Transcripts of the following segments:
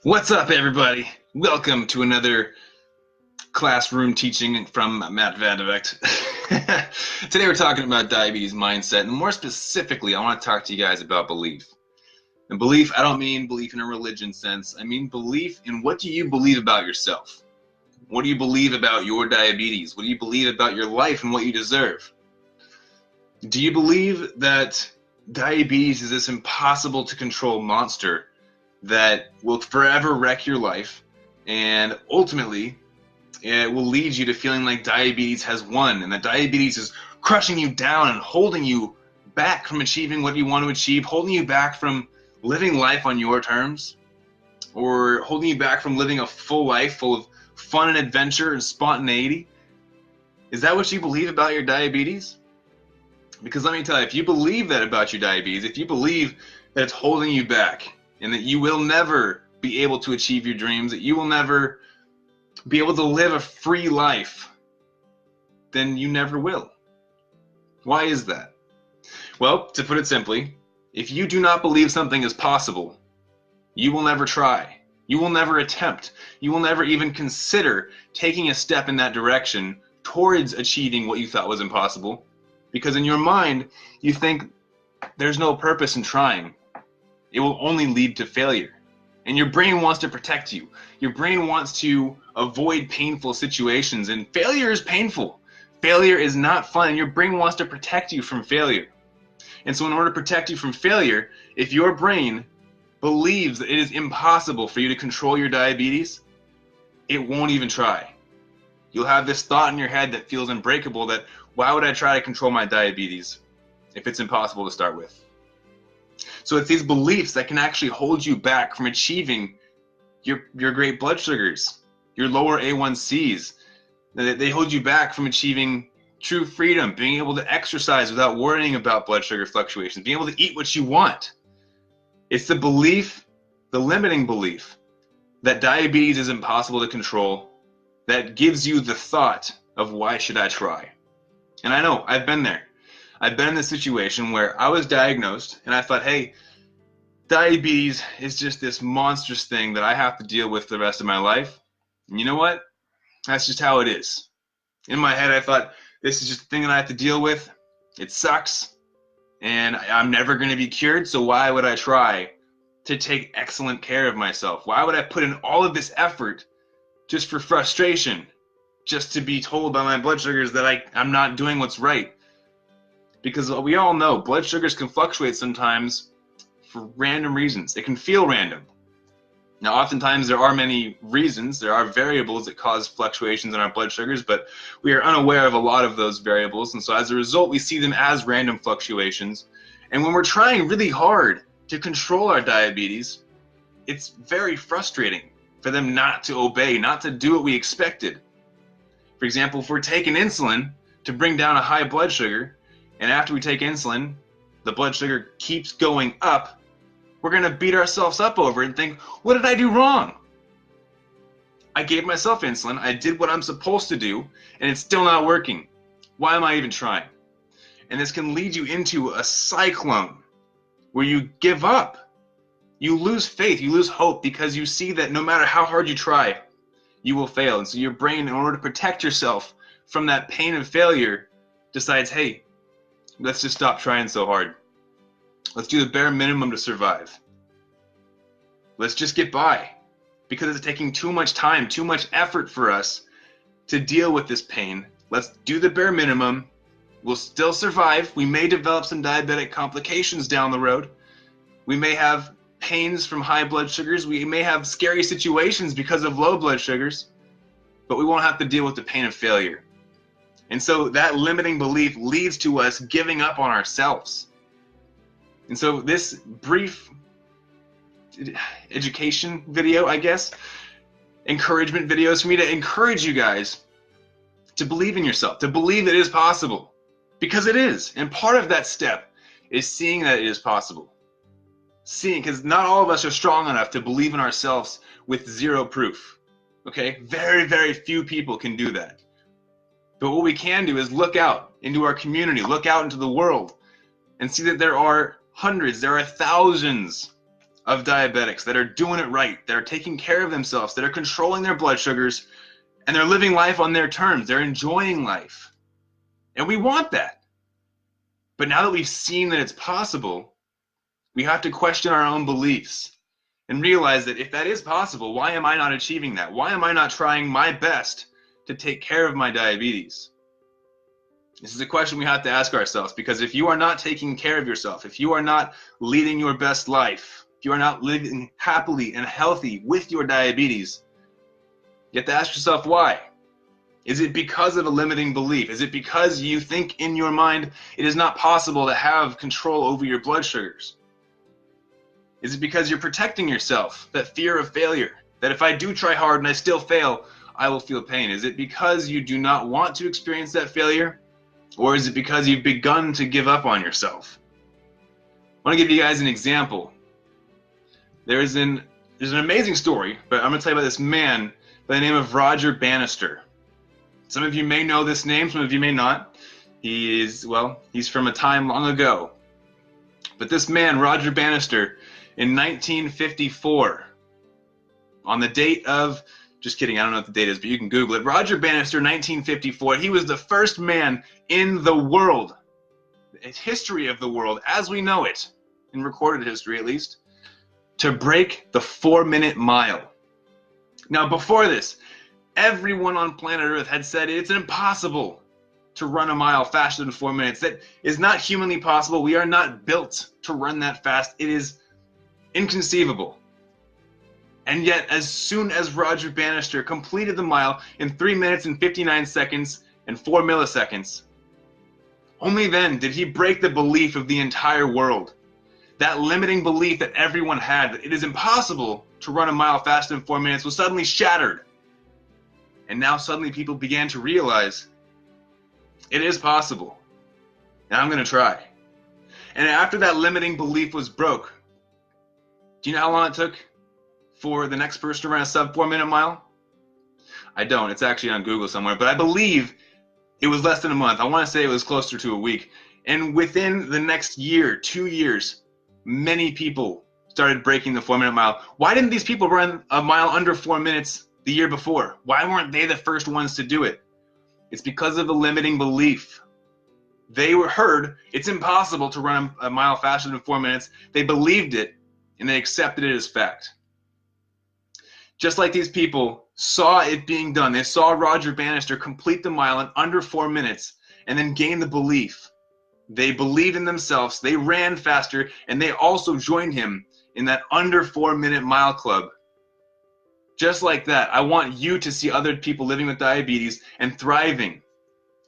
What's up, everybody? Welcome to another classroom teaching from Matt Vandevecht. Today we're talking about diabetes mindset, and more specifically, I want to talk to you guys about belief. And belief, I don't mean belief in a religion sense. I mean belief in what do you believe about yourself? What do you believe about your diabetes? What do you believe about your life and what you deserve? Do you believe that diabetes is this impossible to control monster that will forever wreck your life, and ultimately it will lead you to feeling like diabetes has won, and that diabetes is crushing you down and holding you back from achieving what you want to achieve, holding you back from living life on your terms, or holding you back from living a full life full of fun and adventure and spontaneity? Is that what you believe about your diabetes? Because let me tell you, if you believe that about your diabetes, if you believe that it's holding you back, and that you will never be able to achieve your dreams, that you will never be able to live a free life, then you never will. Why is that? Well, to put it simply, if you do not believe something is possible, you will never try. You will never attempt. You will never even consider taking a step in that direction towards achieving what you thought was impossible, because in your mind, you think there's no purpose in trying. It will only lead to failure. And your brain wants to protect you. Your brain wants to avoid painful situations, and failure is painful. Failure is not fun, and your brain wants to protect you from failure. And so in order to protect you from failure, if your brain believes that it is impossible for you to control your diabetes, it won't even try. You'll have this thought in your head that feels unbreakable, that why would I try to control my diabetes if it's impossible to start with? So it's these beliefs that can actually hold you back from achieving your great blood sugars, your lower A1Cs. They hold you back from achieving true freedom, being able to exercise without worrying about blood sugar fluctuations, being able to eat what you want. It's the belief, the limiting belief, that diabetes is impossible to control, that gives you the thought of why should I try? And I know, I've been there. I've been in a situation where I was diagnosed and I thought, hey, diabetes is just this monstrous thing that I have to deal with the rest of my life. And you know what? That's just how it is. In my head, I thought, this is just a thing that I have to deal with. It sucks. And I'm never going to be cured, so why would I try to take excellent care of myself? Why would I put in all of this effort just for frustration? Just to be told by my blood sugars that I'm not doing what's right? Because we all know blood sugars can fluctuate sometimes for random reasons. It can feel random. Now, oftentimes there are many reasons, there are variables that cause fluctuations in our blood sugars, but we are unaware of a lot of those variables, and so as a result, we see them as random fluctuations. And when we're trying really hard to control our diabetes, it's very frustrating for them not to obey, not to do what we expected. For example, if we're taking insulin to bring down a high blood sugar, and after we take insulin, the blood sugar keeps going up, we're going to beat ourselves up over it and think, what did I do wrong? I gave myself insulin, I did what I'm supposed to do, and it's still not working. Why am I even trying? And this can lead you into a cyclone where you give up. You lose faith, you lose hope, because you see that no matter how hard you try, you will fail. And so your brain, in order to protect yourself from that pain of failure, decides, hey, let's just stop trying so hard. Let's do the bare minimum to survive. Let's just get by, because it's taking too much time, too much effort for us to deal with this pain. Let's do the bare minimum. We'll still survive. We may develop some diabetic complications down the road. We may have pains from high blood sugars. We may have scary situations because of low blood sugars, but we won't have to deal with the pain of failure. And so that limiting belief leads to us giving up on ourselves. And so this brief education video, I guess, encouragement video, is for me to encourage you guys to believe in yourself, to believe it is possible, because it is. And part of that step is seeing that it is possible. Seeing, because not all of us are strong enough to believe in ourselves with zero proof. Okay? Very, very few people can do that. But what we can do is look out into our community, look out into the world, and see that there are hundreds, there are thousands of diabetics that are doing it right, that are taking care of themselves, that are controlling their blood sugars, and they're living life on their terms. They're enjoying life. And we want that. But now that we've seen that it's possible, we have to question our own beliefs and realize that if that is possible, why am I not achieving that? Why am I not trying my best to take care of my diabetes? This is a question we have to ask ourselves, because if you are not taking care of yourself, if you are not leading your best life, if you are not living happily and healthy with your diabetes, you have to ask yourself why. Is it because of a limiting belief? Is it because you think in your mind it is not possible to have control over your blood sugars? Is it because you're protecting yourself, that fear of failure, that if I do try hard and I still fail, I will feel pain? Is it because you do not want to experience that failure? Or is it because you've begun to give up on yourself? I want to give you guys an example. There's an amazing story, but I'm going to tell you about this man by the name of Roger Bannister. Some of you may know this name, some of you may not. He's from a time long ago. But this man, Roger Bannister, in 1954, on the date of, just kidding, I don't know what the date is, but you can Google it. Roger Bannister, 1954, he was the first man in the world, history of the world as we know it, in recorded history at least, to break the 4-minute mile. Now before this, everyone on planet Earth had said it's impossible to run a mile faster than 4 minutes. That is not humanly possible. We are not built to run that fast. It is inconceivable. And yet, as soon as Roger Bannister completed the mile in 3 minutes and 59 seconds and 4 milliseconds, only then did he break the belief of the entire world. That limiting belief that everyone had, that it is impossible to run a mile faster than 4 minutes, was suddenly shattered. And now suddenly people began to realize it is possible. And I'm going to try. And after that limiting belief was broke, do you know how long it took for the next person to run a sub 4-minute mile? I don't. It's actually on Google somewhere. But I believe it was less than a month. I want to say it was closer to a week. And within the next year, 2 years, many people started breaking the 4-minute mile. Why didn't these people run a mile under 4 minutes the year before? Why weren't they the first ones to do it? It's because of the limiting belief. They were heard it's impossible to run a mile faster than 4 minutes. They believed it, and they accepted it as fact. Just like these people saw it being done, they saw Roger Bannister complete the mile in under 4 minutes and then gain the belief. They believed in themselves, they ran faster, and they also joined him in that under 4-minute mile club. Just like that, I want you to see other people living with diabetes and thriving.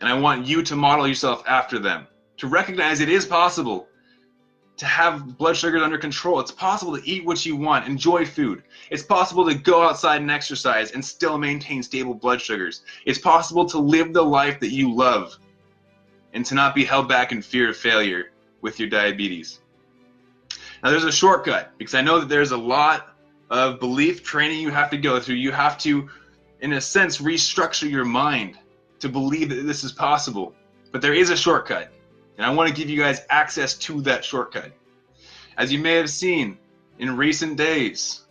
And I want you to model yourself after them, to recognize it is possible to have blood sugars under control. It's possible to eat what you want, enjoy food. It's possible to go outside and exercise and still maintain stable blood sugars. It's possible to live the life that you love and to not be held back in fear of failure with your diabetes. Now there's a shortcut, because I know that there's a lot of belief training you have to go through. You have to, in a sense, restructure your mind to believe that this is possible. But there is a shortcut, and I want to give you guys access to that shortcut. As you may have seen in recent days,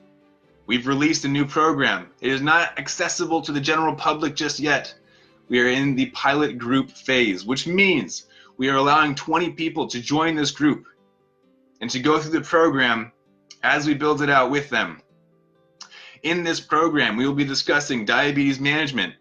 we've released a new program. It is not accessible to the general public just yet. We are in the pilot group phase, which means we are allowing 20 people to join this group and to go through the program as we build it out with them. In this program, we will be discussing diabetes management,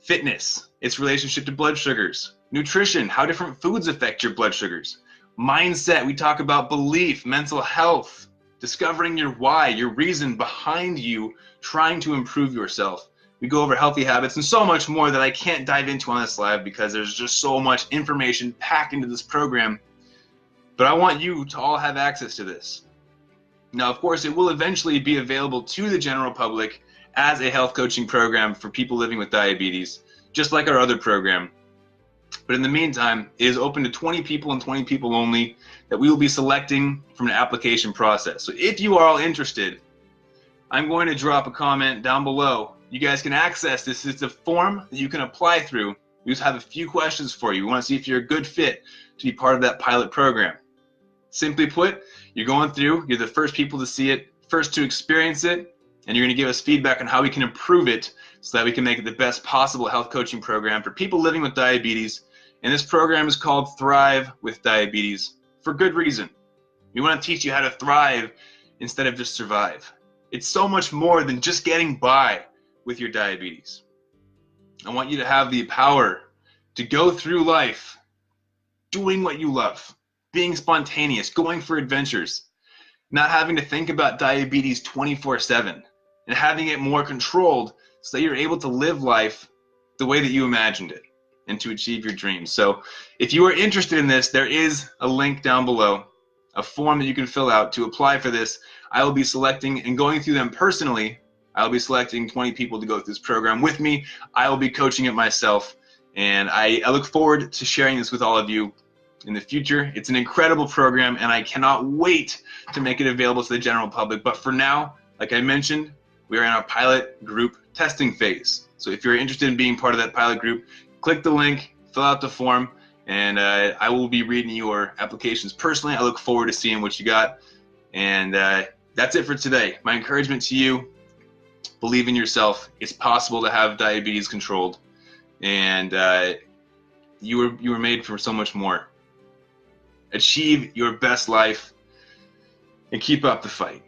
fitness, its relationship to blood sugars, nutrition, how different foods affect your blood sugars, mindset, we talk about belief, mental health, discovering your why, your reason behind you trying to improve yourself. We go over healthy habits and so much more that I can't dive into on this live because there's just so much information packed into this program. But I want you to all have access to this. Now, of course, it will eventually be available to the general public as a health coaching program for people living with diabetes, just like our other program. But in the meantime, it is open to 20 people and 20 people only that we will be selecting from an application process. So if you are all interested, I'm going to drop a comment down below. You guys can access this. It's a form that you can apply through. We just have a few questions for you. We want to see if you're a good fit to be part of that pilot program. Simply put, you're going through, you're the first people to see it, first to experience it, and you're going to give us feedback on how we can improve it so that we can make it the best possible health coaching program for people living with diabetes. And this program is called Thrive with Diabetes for good reason. We want to teach you how to thrive instead of just survive. It's so much more than just getting by with your diabetes. I want you to have the power to go through life doing what you love, being spontaneous, going for adventures, not having to think about diabetes 24/7, and having it more controlled so that you're able to live life the way that you imagined it and to achieve your dreams. So if you are interested in this, there is a link down below, a form that you can fill out to apply for this. I will be selecting and going through them personally. I will be selecting 20 people to go through this program with me. I will be coaching it myself, and I look forward to sharing this with all of you in the future. It's an incredible program, and I cannot wait to make it available to the general public. But for now, like I mentioned, we are in our pilot group testing phase. So if you're interested in being part of that pilot group, click the link, fill out the form, and I will be reading your applications personally. I look forward to seeing what you got. And that's it for today. My encouragement to you, believe in yourself. It's possible to have diabetes controlled, and you were made for so much more. Achieve your best life and keep up the fight.